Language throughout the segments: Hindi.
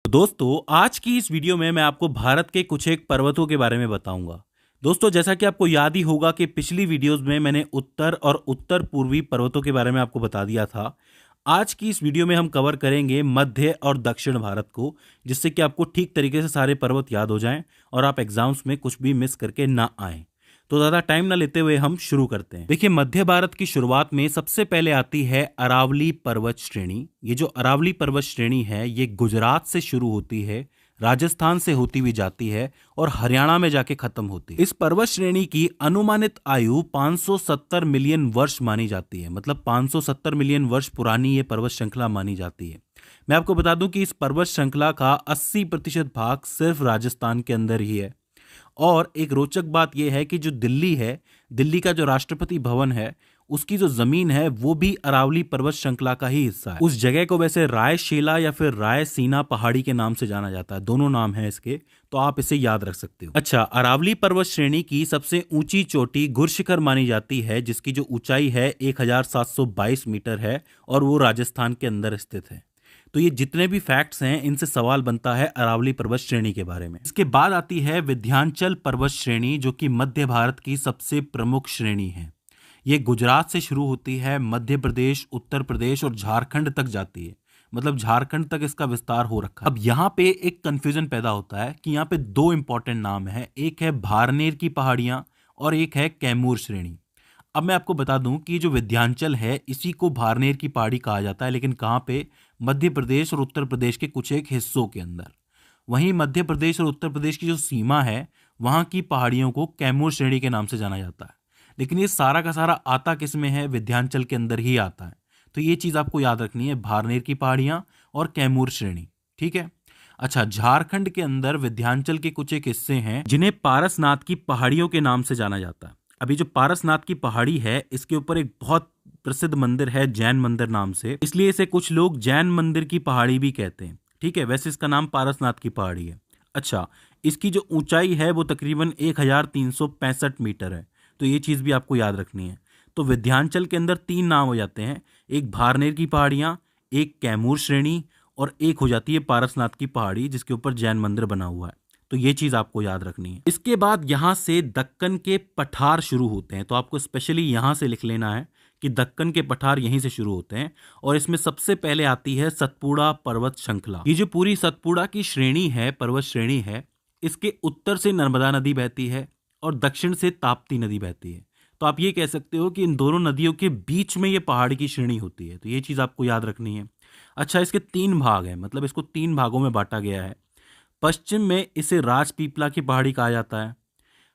दोस्तों आज की इस वीडियो में मैं आपको भारत के कुछ एक पर्वतों के बारे में बताऊंगा। दोस्तों जैसा कि आपको याद ही होगा कि पिछली वीडियोस में मैंने उत्तर और उत्तर पूर्वी पर्वतों के बारे में आपको बता दिया था। आज की इस वीडियो में हम कवर करेंगे मध्य और दक्षिण भारत को, जिससे कि आपको ठीक तरीके से सारे पर्वत याद हो जाएं और आप एग्जाम्स में कुछ भी मिस करके ना आए। तो ज़्यादा टाइम ना लेते हुए हम शुरू करते हैं। देखिए, मध्य भारत की शुरुआत में सबसे पहले आती है अरावली पर्वत श्रेणी। ये जो अरावली पर्वत श्रेणी है ये गुजरात से शुरू होती है, राजस्थान से होती हुई जाती है और हरियाणा में जाके खत्म होती है। इस पर्वत श्रेणी की अनुमानित आयु 570 मिलियन वर्ष मानी जाती है, मतलब 570 मिलियन वर्ष पुरानी ये पर्वत श्रृंखला मानी जाती है। मैं आपको बता दूं कि इस पर्वत श्रृंखला का 80% भाग सिर्फ राजस्थान के अंदर ही है। और एक रोचक बात यह है कि जो दिल्ली है, दिल्ली का जो राष्ट्रपति भवन है, उसकी जो जमीन है वो भी अरावली पर्वत श्रृंखला का ही हिस्सा है। उस जगह को वैसे रायशेला या फिर रायसीना पहाड़ी के नाम से जाना जाता है, दोनों नाम हैं इसके, तो आप इसे याद रख सकते हो। अच्छा, अरावली पर्वत श्रेणी की सबसे ऊंची चोटी गुरशिखर मानी जाती है, जिसकी जो ऊंचाई है 1722 मीटर है और वो राजस्थान के अंदर स्थित है। तो ये जितने भी फैक्ट्स हैं इनसे सवाल बनता है अरावली पर्वत श्रेणी के बारे में। इसके बाद आती है विंध्याचल पर्वत श्रेणी, जो कि मध्य भारत की सबसे प्रमुख श्रेणी है। ये गुजरात से शुरू होती है, मध्य प्रदेश, उत्तर प्रदेश और झारखंड तक जाती है, मतलब झारखंड तक इसका विस्तार हो रखा है। अब यहाँ पे एक कंफ्यूजन पैदा होता है कि यहाँ पे दो इंपॉर्टेंट नाम है, एक है भारनेर की पहाड़ियां और एक है कैमूर श्रेणी। अब मैं आपको बता दूं कि जो विंध्याचल है इसी को भारनेर की पहाड़ी कहा जाता है, लेकिन कहाँ पे? मध्य प्रदेश और उत्तर प्रदेश के कुछ एक हिस्सों के अंदर। वहीं मध्य प्रदेश और उत्तर प्रदेश की जो सीमा है वहां की पहाड़ियों को कैमूर श्रेणी के नाम से जाना जाता है। लेकिन ये सारा का सारा आता किस में है? विंध्याचल के अंदर ही आता है। तो ये चीज आपको याद रखनी है, भारनेर की पहाड़ियां और कैमूर श्रेणी। ठीक है। अच्छा, झारखंड के अंदर विंध्याचल के कुछ एक हिस्से हैं जिन्हें पारसनाथ की पहाड़ियों के नाम से जाना जाता है। अभी जो पारसनाथ की पहाड़ी है इसके ऊपर एक बहुत प्रसिद्ध मंदिर है जैन मंदिर नाम से, इसलिए इसे कुछ लोग जैन मंदिर की पहाड़ी भी कहते हैं। ठीक है, वैसे इसका नाम पारसनाथ की पहाड़ी है। अच्छा, इसकी जो ऊंचाई है वो तकरीबन 1365 मीटर है, तो ये चीज भी आपको याद रखनी है। तो विंध्याचल के अंदर तीन नाम हो जाते हैं, एक भारनेर की पहाड़ियां, एक कैमूर श्रेणी और एक हो जाती है पारसनाथ की पहाड़ी जिसके ऊपर जैन मंदिर बना हुआ है। तो ये चीज आपको याद रखनी है। इसके बाद यहां से दक्कन के पठार शुरू होते हैं, तो आपको स्पेशली यहां से लिख लेना है कि दक्कन के पठार यहीं से शुरू होते हैं। और इसमें सबसे पहले आती है सतपुड़ा पर्वत श्रृंखला। ये जो पूरी सतपुड़ा की श्रेणी है, पर्वत श्रेणी है, इसके उत्तर से नर्मदा नदी बहती है और दक्षिण से ताप्ती नदी बहती है। तो आप ये कह सकते हो कि इन दोनों नदियों के बीच में ये पहाड़ की श्रेणी होती है। तो ये चीज आपको याद रखनी है। अच्छा, इसके तीन भाग हैं, मतलब इसको तीन भागों में बांटा गया है। पश्चिम में इसे राजपीपला की पहाड़ी कहा जाता है,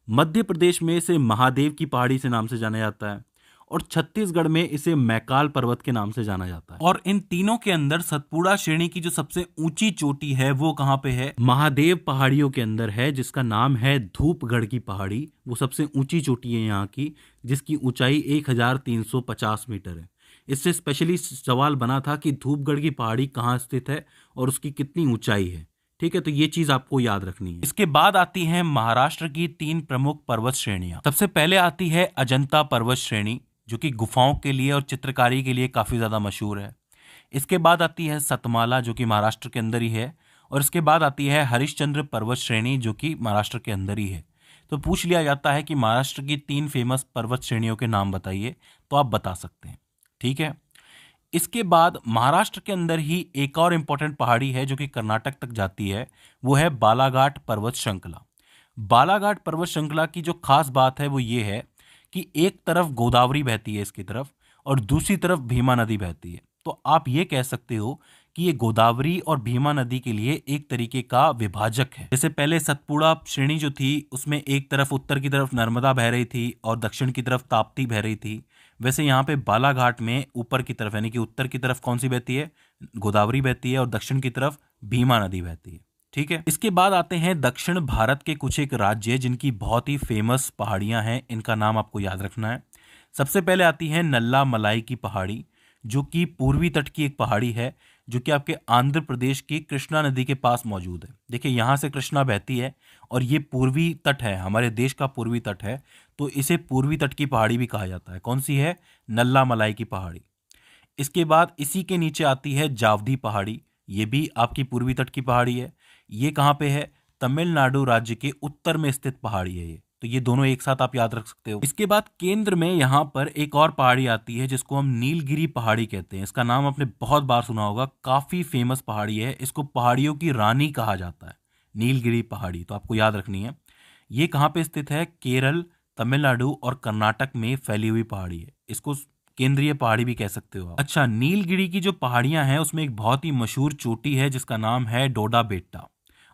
मध्य प्रदेश में इसे महादेव की पहाड़ी से नाम से जाना जाता है और छत्तीसगढ़ में इसे मैकाल पर्वत के नाम से जाना जाता है। और इन तीनों के अंदर सतपुड़ा श्रेणी की जो सबसे ऊंची चोटी है वो कहाँ पे है? महादेव पहाड़ियों के अंदर है, जिसका नाम है धूपगढ़ की पहाड़ी। वो सबसे ऊंची चोटी है यहाँ की, जिसकी ऊंचाई 1350 मीटर है। इससे स्पेशली सवाल बना था कि धूपगढ़ की पहाड़ी कहाँ स्थित है और उसकी कितनी ऊंचाई है। ठीक है, तो ये चीज आपको याद रखनी है। इसके बाद आती है महाराष्ट्र की तीन प्रमुख पर्वत श्रेणियां। सबसे पहले आती है अजंता पर्वत श्रेणी, जो कि गुफाओं के लिए और चित्रकारी के लिए काफी ज्यादा मशहूर है। इसके बाद आती है सतमाला, जो कि महाराष्ट्र के अंदर ही है। और इसके बाद आती है हरिश्चंद्र पर्वत श्रेणी, जो कि महाराष्ट्र के अंदर ही है। तो पूछ लिया जाता है कि महाराष्ट्र की तीन फेमस पर्वत श्रेणियों के नाम बताइए, तो आप बता सकते हैं। ठीक है। इसके बाद महाराष्ट्र के अंदर ही एक और इंपॉर्टेंट पहाड़ी है जो कि कर्नाटक तक जाती है, वो है बालाघाट पर्वत श्रृंखला। बालाघाट पर्वत श्रृंखला की जो खास बात है वो ये है कि एक तरफ गोदावरी बहती है इसकी तरफ और दूसरी तरफ भीमा नदी बहती है। तो आप ये कह सकते हो कि ये गोदावरी और भीमा नदी के लिए एक तरीके का विभाजक है। जैसे पहले सतपुड़ा श्रेणी जो थी उसमें एक तरफ उत्तर की तरफ नर्मदा बह रही थी और दक्षिण की तरफ ताप्ती बह रही थी, वैसे यहाँ पे बालाघाट में ऊपर की तरफ यानी कि उत्तर की तरफ कौन सी बहती है? गोदावरी बहती है और दक्षिण की तरफ भीमा नदी बहती है। ठीक है। इसके बाद आते हैं दक्षिण भारत के कुछ एक राज्य जिनकी बहुत ही फेमस पहाड़ियां हैं, इनका नाम आपको याद रखना है। सबसे पहले आती है नल्ला मलाई की पहाड़ी, जो कि पूर्वी तट की एक पहाड़ी है, जो कि आपके आंध्र प्रदेश की कृष्णा नदी के पास मौजूद है। देखिए, यहाँ से कृष्णा बहती है और ये पूर्वी तट है, हमारे देश का पूर्वी तट है, तो इसे पूर्वी तट की पहाड़ी भी कहा जाता है। कौन सी है? नल्ला मलाई की पहाड़ी। इसके बाद इसी के नीचे आती है जावदी पहाड़ी, ये भी आपकी पूर्वी तट की पहाड़ी है। ये कहाँ पे है? तमिलनाडु राज्य के उत्तर में स्थित पहाड़ी है ये। तो ये दोनों एक साथ आप याद रख सकते हो। इसके बाद केंद्र में यहाँ पर एक और पहाड़ी आती है जिसको हम नीलगिरी पहाड़ी कहते हैं। इसका नाम आपने बहुत बार सुना होगा, काफी फेमस पहाड़ी है। इसको पहाड़ियों की रानी कहा जाता है, नीलगिरी पहाड़ी, तो आपको याद रखनी है। ये कहाँ पे स्थित है? केरल, तमिलनाडु और कर्नाटक में फैली हुई पहाड़ी है। इसको केंद्रीय पहाड़ी भी कह सकते हो आप। अच्छा, नीलगिरी की जो पहाड़ियां हैं उसमें एक बहुत ही मशहूर चोटी है जिसका नाम है डोडा बेट्टा।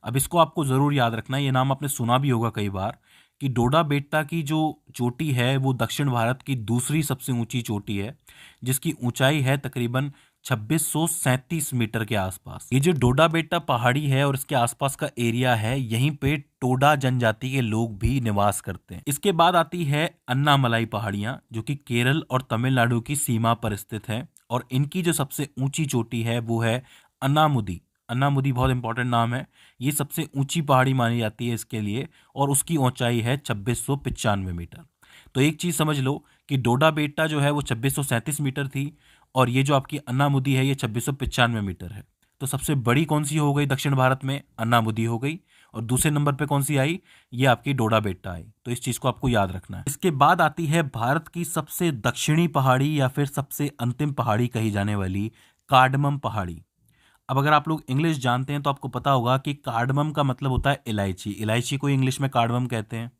अब इसको आपको जरूर याद रखना है, ये नाम आपने सुना भी होगा कई बार कि डोडा बेट्टा की जो चोटी है वो दक्षिण भारत की दूसरी सबसे ऊंची चोटी है, जिसकी ऊंचाई है तकरीबन 2637 मीटर के आसपास। ये जो डोडा बेट्टा पहाड़ी है और इसके आसपास का एरिया है, यहीं पे टोडा जनजाति के लोग भी निवास करते हैं। इसके बाद आती है अन्नामलाई पहाड़ियां, जो कि केरल और तमिलनाडु की सीमा पर स्थित है। और इनकी जो सबसे ऊंची चोटी है वो है अन्नामुदी। अन्नामुदी बहुत इंपॉर्टेंट नाम है। ये सबसे ऊंची पहाड़ी मानी जाती है इसके लिए, और उसकी ऊंचाई है 2695 मीटर। तो एक चीज समझ लो कि डोडा बेट्टा जो है वो 2637 मीटर थी, और ये जो आपकी अन्नामुदी है ये 2695 मीटर है। तो सबसे बड़ी कौन सी हो गई दक्षिण भारत में? अन्नामुदी हो गई। और दूसरे नंबर पे कौन सी आई? ये आपकी डोडा बेट्टा आई। तो इस चीज को आपको याद रखना है। इसके बाद आती है भारत की सबसे दक्षिणी पहाड़ी या फिर सबसे अंतिम पहाड़ी कही जाने वाली कार्डमम पहाड़ी। अब अगर आप लोग इंग्लिश जानते हैं तो आपको पता होगा कि कार्डमम का मतलब होता है इलायची। इलायची को इंग्लिश में कार्डमम कहते हैं।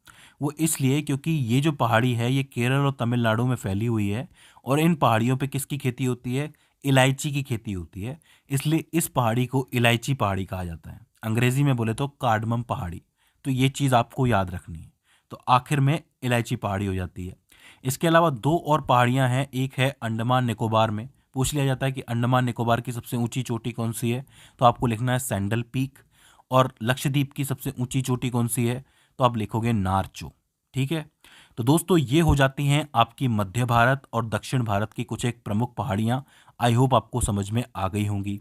वो इसलिए क्योंकि ये जो पहाड़ी है ये केरल और तमिलनाडु में फैली हुई है, और इन पहाड़ियों पे किसकी खेती होती है? इलायची की खेती होती है। इसलिए इस पहाड़ी को इलायची पहाड़ी कहा जाता है, अंग्रेजी में बोले तो कार्डमम पहाड़ी। तो ये चीज़ आपको याद रखनी है। तो आखिर में इलायची पहाड़ी हो जाती है। इसके अलावा दो और पहाड़ियां हैं, एक है अंडमान निकोबार में। पूछ लिया जाता है कि अंडमान निकोबार की सबसे ऊंची चोटी कौन सी है, तो आपको लिखना है सैंडल पीक। और लक्षद्वीप की सबसे ऊंची चोटी कौन सी है, तो आप लिखोगे नारचो। ठीक है। तो दोस्तों ये हो जाती हैं आपकी मध्य भारत और दक्षिण भारत की कुछ एक प्रमुख पहाड़ियां। आई होप आपको समझ में आ गई होंगी।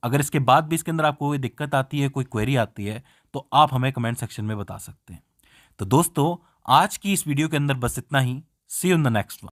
अगर इसके बाद भी इसके अंदर आपको कोई दिक्कत आती है, कोई क्वेरी आती है, तो आप हमें कमेंट सेक्शन में बता सकते हैं। तो दोस्तों आज की इस वीडियो के अंदर बस इतना ही। See you in the next one.